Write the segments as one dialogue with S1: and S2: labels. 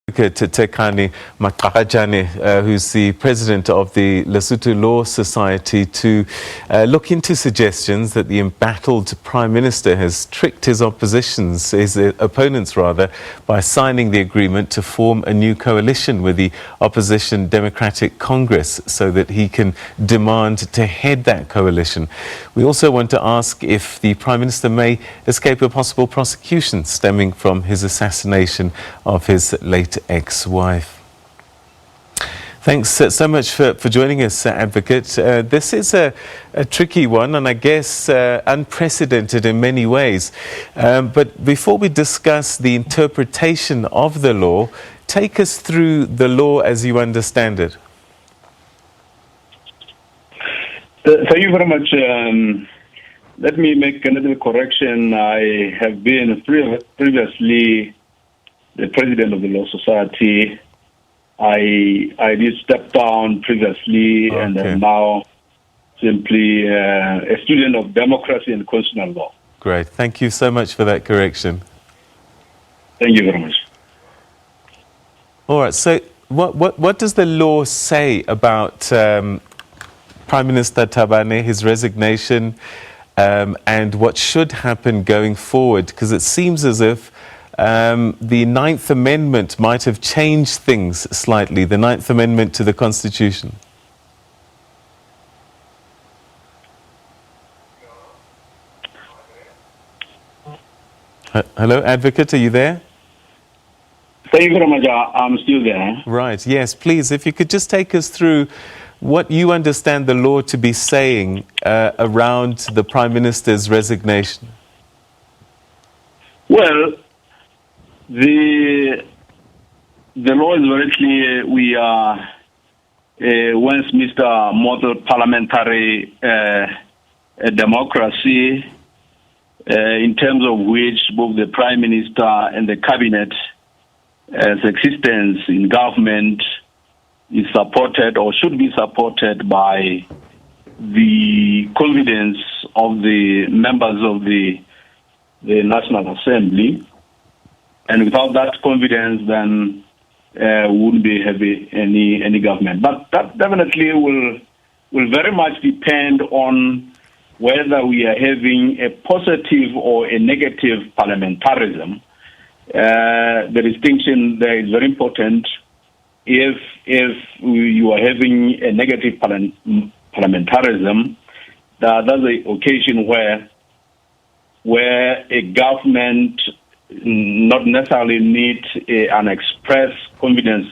S1: Advocate Tekane Maqakachane, who's the president of the Lesotho Law Society, to look into suggestions that the embattled Prime Minister has tricked his opponents by signing the agreement to form a new coalition with the opposition Democratic Congress so that he can demand to head that coalition. We also want to ask if the Prime Minister may escape a possible prosecution stemming from his assassination of his late ex-wife. Thanks so much for joining us, Advocate. This is a tricky one and I guess unprecedented in many ways. But before we discuss the interpretation of the law, take us through the law as you understand it.
S2: Thank you very much. Let me make a little correction. I have been previously the president of the Law Society. I did step down previously, okay, and am now simply a student of democracy and constitutional law.
S1: Great. Thank you so much for that correction.
S2: Thank you very much.
S1: All right. So what does the law say about Prime Minister Thabane, his resignation, and what should happen going forward? Because it seems as if the Ninth Amendment might have changed things slightly, the Ninth Amendment to the Constitution. Hello, Advocate, are you there?
S2: Thank you very much. I'm still there.
S1: Right, yes, please, if you could just take us through what you understand the law to be saying around the Prime Minister's resignation.
S2: Well, the law is very clear. We are Westminster model parliamentary democracy, in terms of which both the Prime Minister and the Cabinet as existence in government is supported or should be supported by the confidence of the members of the National Assembly. And without that confidence, then we wouldn't be having any government. But that definitely will very much depend on whether we are having a positive or a negative parliamentarism. The distinction there is very important. If you are having a negative parliamentarism, that's the occasion where a government not necessarily need an express confidence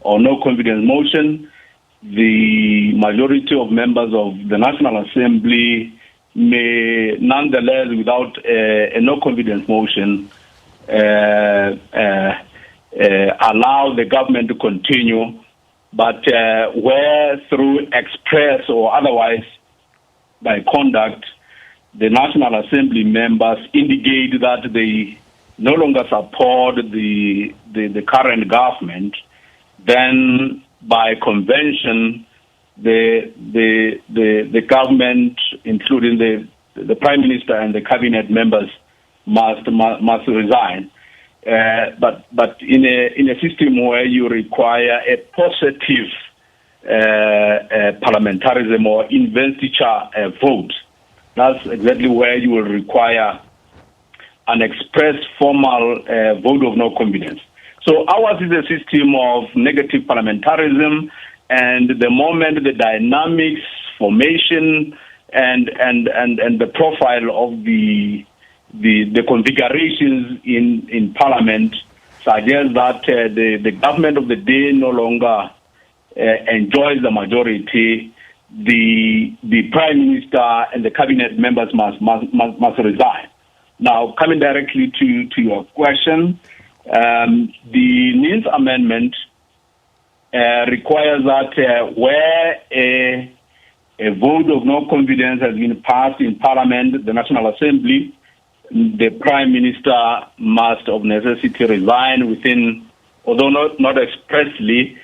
S2: or no confidence motion. The majority of members of the National Assembly may nonetheless, without a no confidence motion, allow the government to continue, but where through express or otherwise by conduct, the National Assembly members indicate that they no longer support the current government, then by convention, the government, including the Prime Minister and the Cabinet members, must resign. But in a system where you require a positive parliamentarism or investiture vote, that's exactly where you will require an express formal vote of no confidence. So ours is a system of negative parliamentarism, and the moment the dynamics, formation, and the profile of the configurations in Parliament suggest that the government of the day no longer enjoys the majority, the Prime Minister and the Cabinet members must resign. Now, coming directly to your question, the Ninth Amendment requires that where a vote of no confidence has been passed in Parliament, the National Assembly, the Prime Minister must of necessity resign within, although not expressly,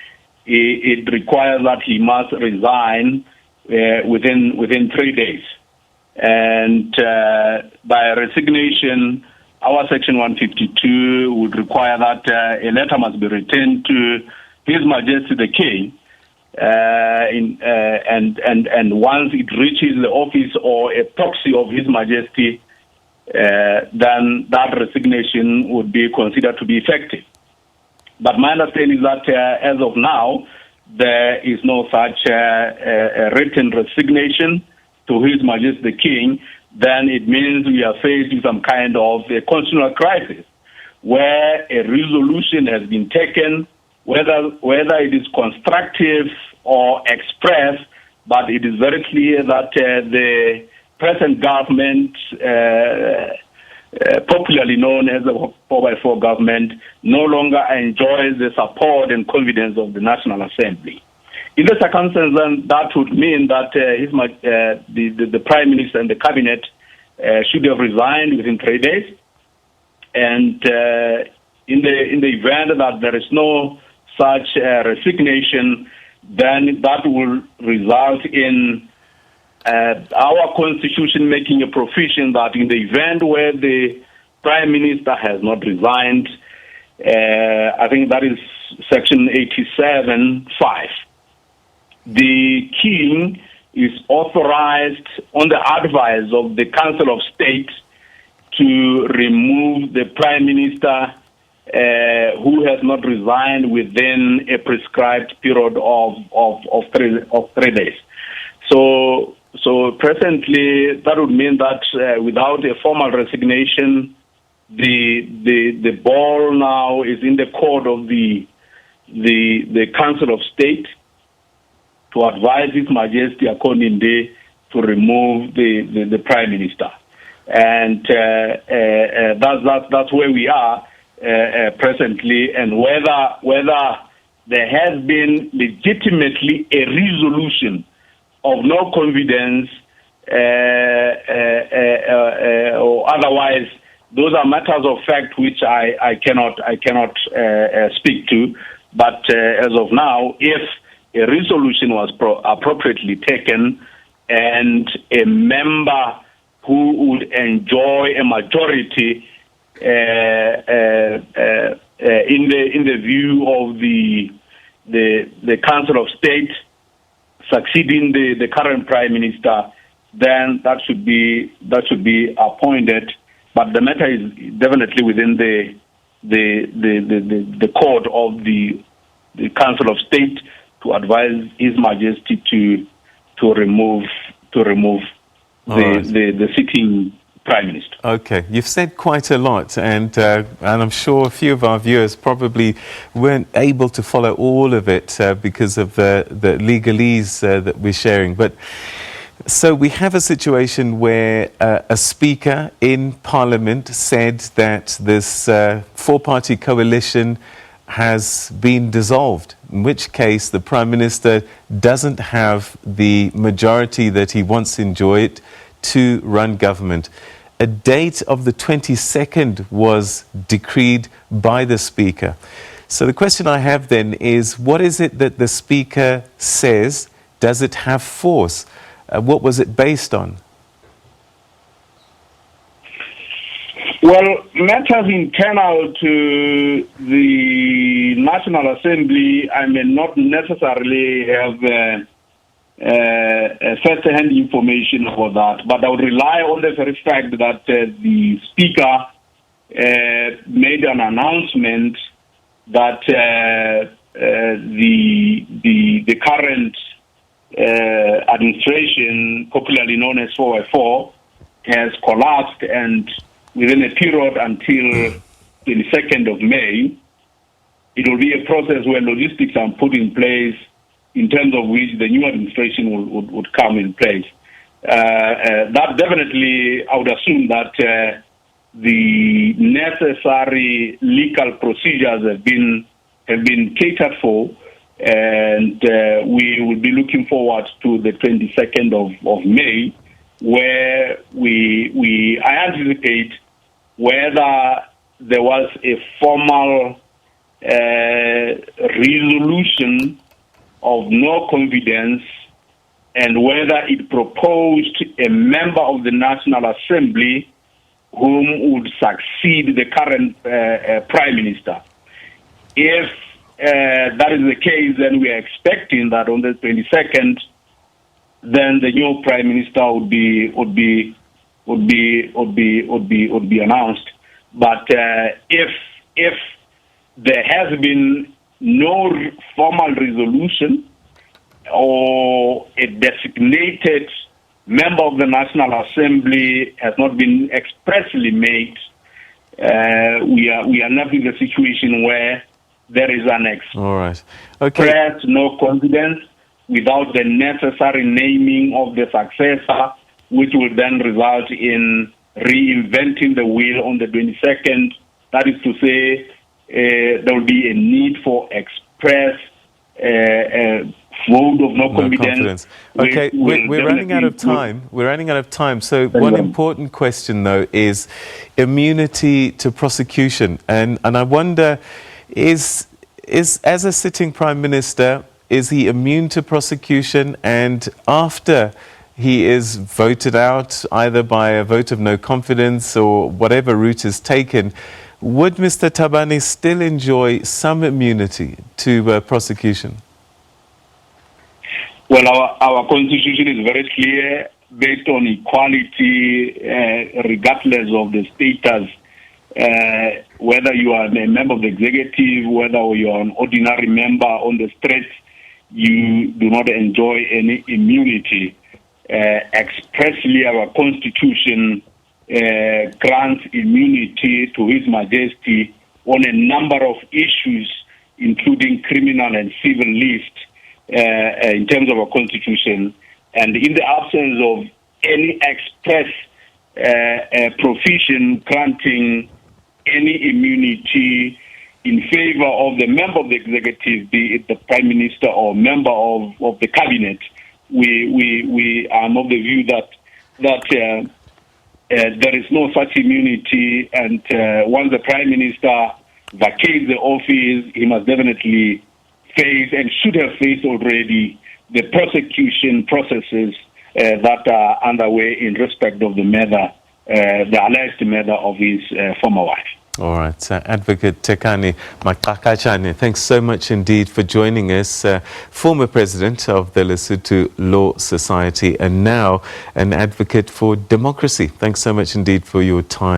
S2: it requires that he must resign within 3 days. And by resignation, our Section 152 would require that a letter must be returned to His Majesty the King, and once it reaches the office or a proxy of His Majesty, then that resignation would be considered to be effective. But my understanding is that as of now, there is no such a written resignation to His Majesty the King. Then it means we are faced with some kind of a constitutional crisis where a resolution has been taken, whether it is constructive or express, but it is very clear that the present government, popularly known as the 4x4 government, no longer enjoys the support and confidence of the National Assembly. In the circumstances, then, that would mean that the Prime Minister and the Cabinet should have resigned within 3 days. And in the event that there is no such resignation, then that will result in our Constitution making a provision that in the event where the Prime Minister has not resigned, I think that is Section 87(5). The King is authorized, on the advice of the Council of State, to remove the Prime Minister who has not resigned within a prescribed period of 3 days. So presently, that would mean that without a formal resignation, the ball now is in the court of the Council of State to advise His Majesty according to remove the Prime Minister, and that's where we are presently, and whether there has been legitimately a resolution of no confidence or otherwise, those are matters of fact which I cannot speak to. But as of now, if a resolution was appropriately taken and a member who would enjoy a majority in the view of the Council of State succeeding the current Prime Minister, then that should be appointed. But the matter is definitely within the court of the Council of State to advise His Majesty to remove the sitting Prime Minister.
S1: Okay, you've said quite a lot, and I'm sure a few of our viewers probably weren't able to follow all of it because of the legalese that we're sharing. But so we have a situation where a speaker in Parliament said that this four-party coalition has been dissolved, in which case the Prime Minister doesn't have the majority that he once enjoyed to run government. A date of the 22nd was decreed by the Speaker. So the question I have then is, what is it that the Speaker says? Does it have force? What was it based on?
S2: Well, matters internal to the National Assembly, I may not necessarily have first-hand information about that, but I would rely on the very fact that the Speaker made an announcement that the current administration, popularly known as 4x4, has collapsed, and within a period until 22nd of May, it will be a process where logistics are put in place in terms of which the new administration would come in place. That definitely, I would assume that the necessary legal procedures have been catered for, and we will be looking forward to the 22nd of May, where I anticipate whether there was a formal resolution of no confidence and whether it proposed a member of the National Assembly whom would succeed the current Prime Minister. If that is the case, then we are expecting that on the 22nd, then the new Prime Minister would be announced. But if there has been no formal resolution or a designated member of the National Assembly has not been expressly made, we are left with a situation where there is an express no confidence without the necessary naming of the successor, which will then result in reinventing the wheel on the 22nd. That is to say, there will be a need for express vote of no confidence.
S1: Okay, we're running out of time. We're running out of time. So one important question, though, is immunity to prosecution. And I wonder, is as a sitting Prime Minister, is he immune to prosecution? And after he is voted out, either by a vote of no confidence or whatever route is taken, would Mr. Tekane still enjoy some immunity to prosecution?
S2: Well, our constitution is very clear, based on equality, regardless of the status, whether you are a member of the executive, whether you are an ordinary member on the street, you do not enjoy any immunity. Expressly, our constitution grants immunity to His Majesty on a number of issues, including criminal and civil list, in terms of our constitution. And in the absence of any express provision granting any immunity in favor of the member of the executive, be it the Prime Minister or member of the cabinet, we are of the view that there is no such immunity, and once the Prime Minister vacates the office, he must definitely face, and should have faced already, the prosecution processes that are underway in respect of the murder, the alleged murder of his former wife.
S1: All right. Advocate Tekane Maqakachane, thanks so much indeed for joining us. Former president of the Lesotho Law Society and now an advocate for democracy. Thanks so much indeed for your time.